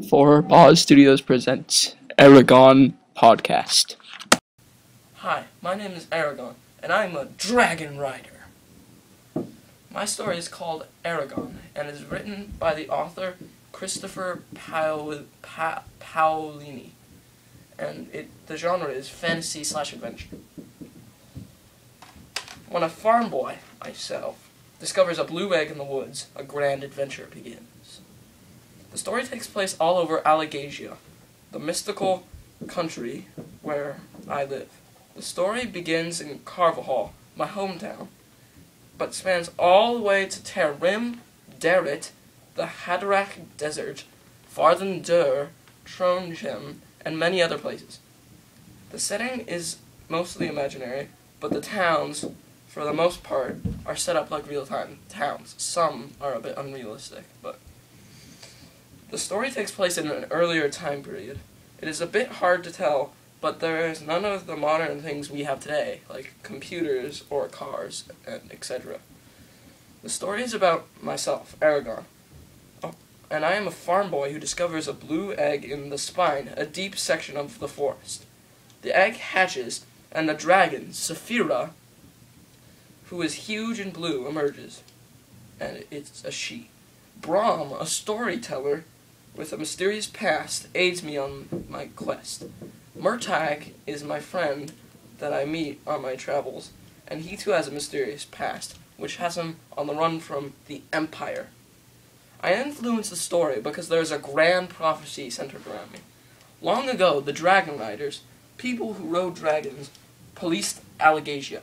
For Pause Studios presents Eragon Podcast. Hi, my name is Eragon, and I'm a dragon rider. My story is called Eragon, and is written by the author Christopher Paolini, and the genre is fantasy/adventure. When a farm boy, myself, discovers a blue egg in the woods, a grand adventure begins. The story takes place all over Allegasia, the mystical country where I live. The story begins in Carvajal, my hometown, but spans all the way to Tarim, Derrit, the Haderach Desert, Vardendur, Trondheim, and many other places. The setting is mostly imaginary, but the towns, for the most part, are set up like real-time towns. Some are a bit unrealistic, but the story takes place in an earlier time period. It is a bit hard to tell, but there is none of the modern things we have today, like computers or cars, and etc. The story is about myself, Eragon, and I am a farm boy who discovers a blue egg in the spine, a deep section of the forest. The egg hatches, and the dragon, Saphira, who is huge and blue, emerges, and it's a she. Brahm, a storyteller with a mysterious past, aids me on my quest. Murtag is my friend that I meet on my travels, and he too has a mysterious past, which has him on the run from the Empire. I influence the story because there is a grand prophecy centered around me. Long ago, the Dragon Riders, people who rode dragons, policed Allegasia.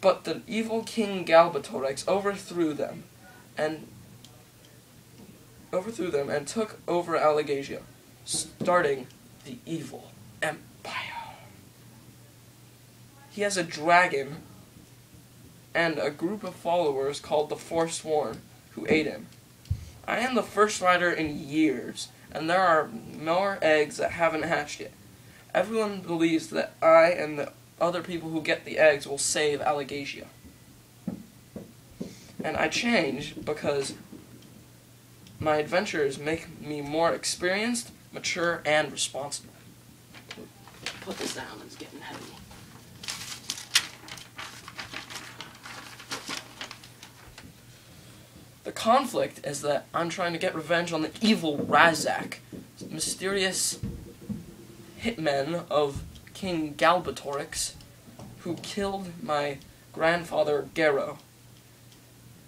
But the evil King Galbatorix overthrew them and took over Allegasia, starting the evil Empire. He has a dragon and a group of followers called the Forsworn who aid him. I am the first rider in years, and there are more eggs that haven't hatched yet. Everyone believes that I and the other people who get the eggs will save Allegasia. And I change because my adventures make me more experienced, mature, and responsible. Put this down, it's getting heavy. The conflict is that I'm trying to get revenge on the evil Razak, mysterious hitmen of King Galbatorix, who killed my grandfather Gero.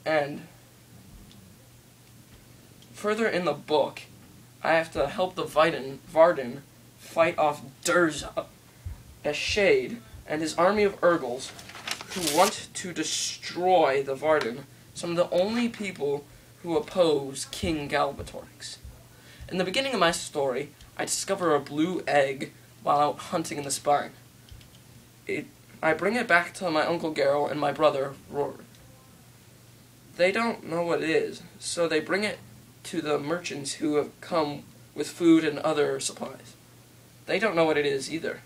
And further in the book, I have to help the Varden fight off Durza, a shade, and his army of Urgles, who want to destroy the Varden, some of the only people who oppose King Galbatorix. In the beginning of my story, I discover a blue egg while out hunting in the spine. I bring it back to my Uncle Gero and my brother, Rory. They don't know what it is, so they bring it to the merchants who have come with food and other supplies. They don't know what it is either.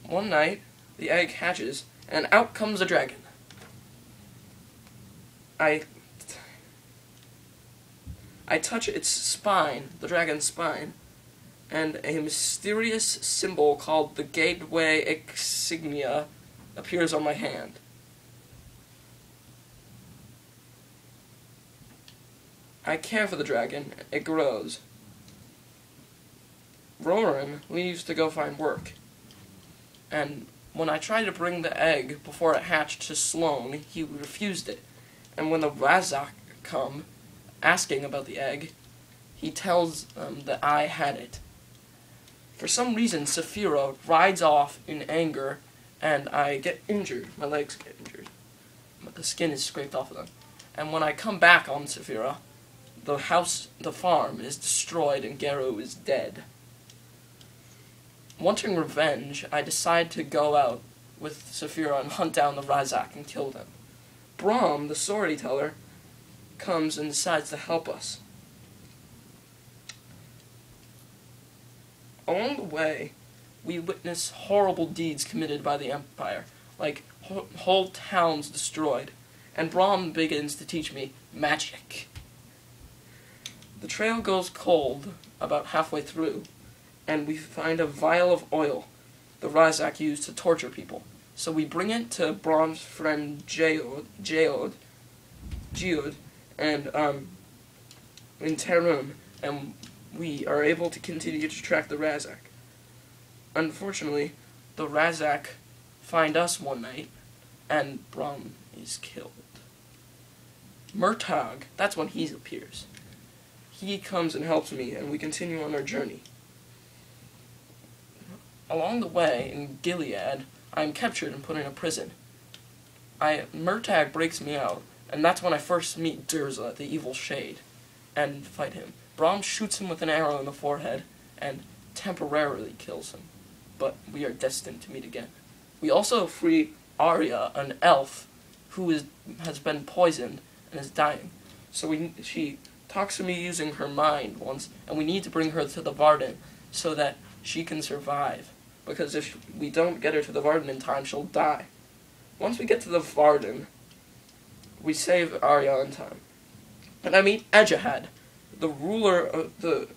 One night, the egg hatches, and out comes a dragon. I touch its spine, the dragon's spine, and a mysterious symbol called the Gateway Insignia appears on my hand. I care for the dragon. It grows. Roran leaves to go find work, and when I tried to bring the egg before it hatched to Sloane, he refused it. And when the Razak come, asking about the egg, he tells them that I had it. For some reason, Saphira rides off in anger, and I get injured. My legs get injured. But the skin is scraped off of them. And when I come back on Saphira, the farm is destroyed and Gero is dead. Wanting revenge, I decide to go out with Saphira and hunt down the Razak and kill them. Brahm, the storyteller, comes and decides to help us. Along the way, we witness horrible deeds committed by the Empire, like whole towns destroyed, and Brahm begins to teach me magic. The trail goes cold about halfway through, and we find a vial of oil the Razak used to torture people. So we bring it to Brom's friend Geode, and in Tarum, and we are able to continue to track the Razak. Unfortunately, the Razak find us one night, and Brom is killed. Murtagh, that's when he appears. He comes and helps me, and we continue on our journey. Along the way, in Gilead, I am captured and put in a prison. Murtagh breaks me out, and that's when I first meet Durza, the evil shade, and fight him. Brom shoots him with an arrow in the forehead, and temporarily kills him. But we are destined to meet again. We also free Arya, an elf, who has been poisoned and is dying. So she talks to me using her mind once, and we need to bring her to the Varden so that she can survive. Because if we don't get her to the Varden in time, she'll die. Once we get to the Varden, we save Arya in time. And I meet Ejahad, the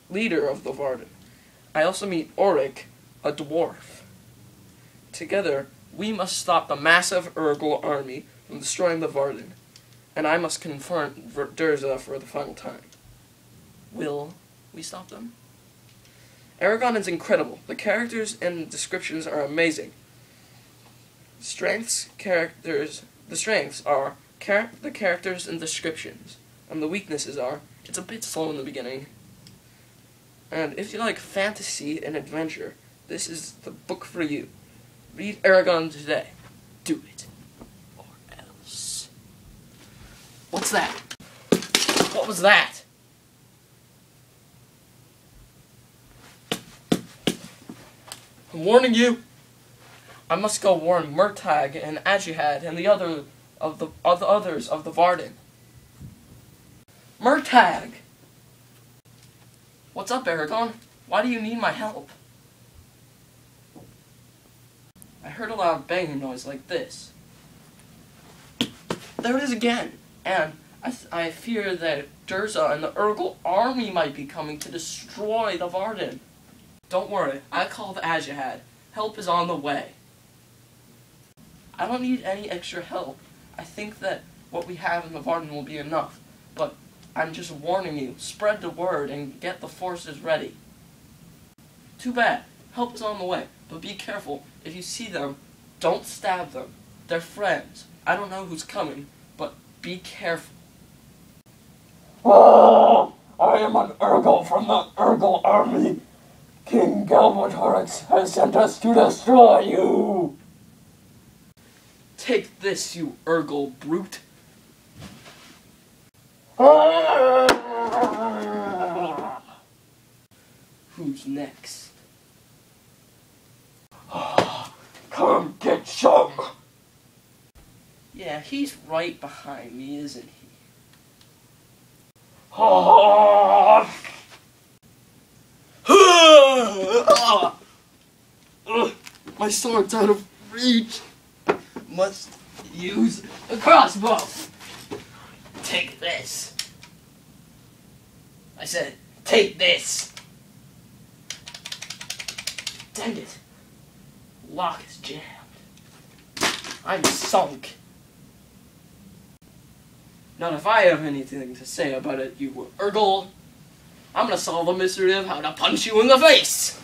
leader of the Varden. I also meet Oric, a dwarf. Together, we must stop the massive Urgal army from destroying the Varden, and I must confront Durza for the final time. Will we stop them? Eragon is incredible. The characters and descriptions are amazing. The strengths are the characters and descriptions, and the weaknesses are it's a bit slow in the beginning. And if you like fantasy and adventure, this is the book for you. Read Eragon today. Do it. Or else. What's that? What was that? I'm warning you. I must go warn Murtagh and Ejahad and the others of the Varden. Murtagh! What's up, Eragon? Why do you need my help? I heard a loud banging noise like this. There it is again, and I fear that Durza and the Urgal army might be coming to destroy the Varden. Don't worry, I called Ejahad. Help is on the way. I don't need any extra help. I think that what we have in the Varden will be enough, but I'm just warning you, spread the word and get the forces ready. Too bad. Help is on the way, but be careful. If you see them, don't stab them. They're friends. I don't know who's coming, but be careful. Oh, I am an Urgal from the Urgal army. King Galbatorix has sent us to destroy you. Take this, you Urgal brute. Who's next? Come get some. Yeah, he's right behind me, isn't he? My sword's out of reach. Must use a crossbow. Take this. I said, take this. Dang it. Lock is jammed. I'm sunk. Not if I have anything to say about it, you Urgal. I'm gonna solve the mystery of how to punch you in the face.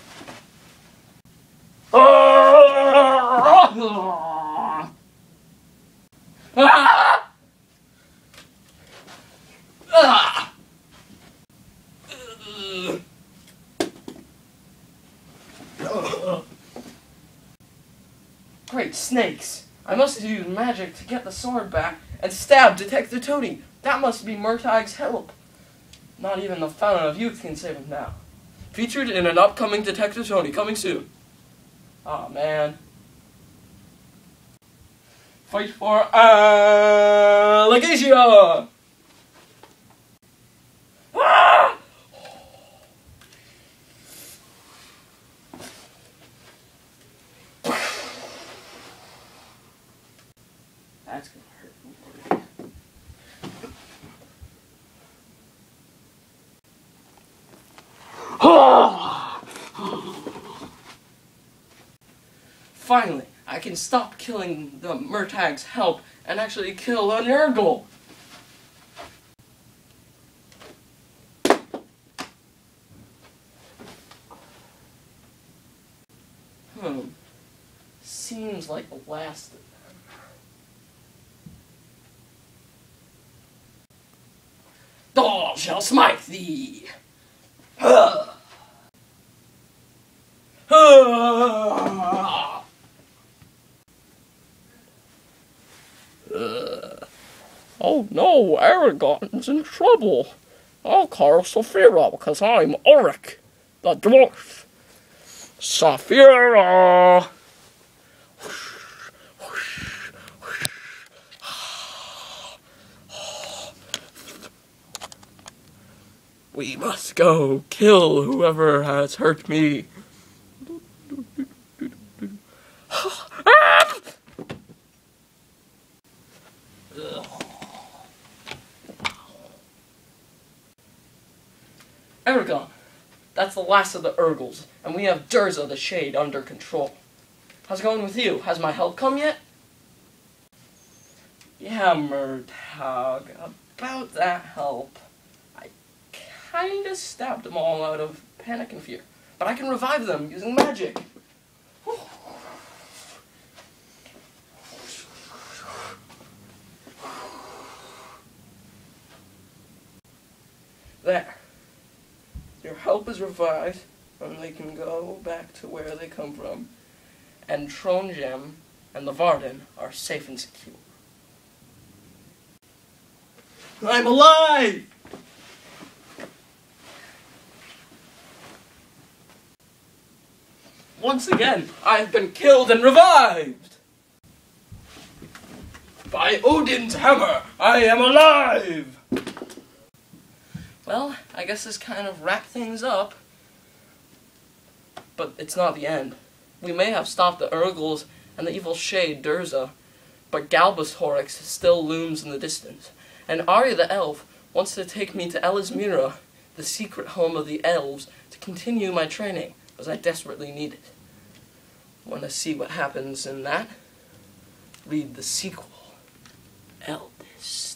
Great snakes! I must have used magic to get the sword back and stab Detective Tony. That must be Murtagh's help. Not even the Fountain of Youth can save him now. Featured in an upcoming Detective Tony, coming soon. Aw, man. Fight for Legacia! Ah! That's gonna hurt. Finally, I can stop killing the Murtag's help and actually kill an Urgle. Seems like the last of them. Thor shall smite thee! Oh no, Eragon's in trouble. I'll call Saphira because I'm Auric, the dwarf. Saphira! We must go kill whoever has hurt me. Eragon, that's the last of the Urgles, and we have Durza the Shade under control. How's it going with you? Has my help come yet? Yeah, Murtag, about that help. I kinda stabbed them all out of panic and fear, but I can revive them using magic. There. Your help is revived, and they can go back to where they come from. And Trondheim and the Varden are safe and secure. I'm alive! Once again, I have been killed and revived! By Odin's hammer, I am alive! Well, I guess this kind of wrapped things up. But it's not the end. We may have stopped the Urgles and the evil shade Durza, but Galbus Horrocks still looms in the distance. And Arya the Elf wants to take me to Elismira, the secret home of the elves, to continue my training, as I desperately need it. Want to see what happens in that? Read the sequel, Eldest.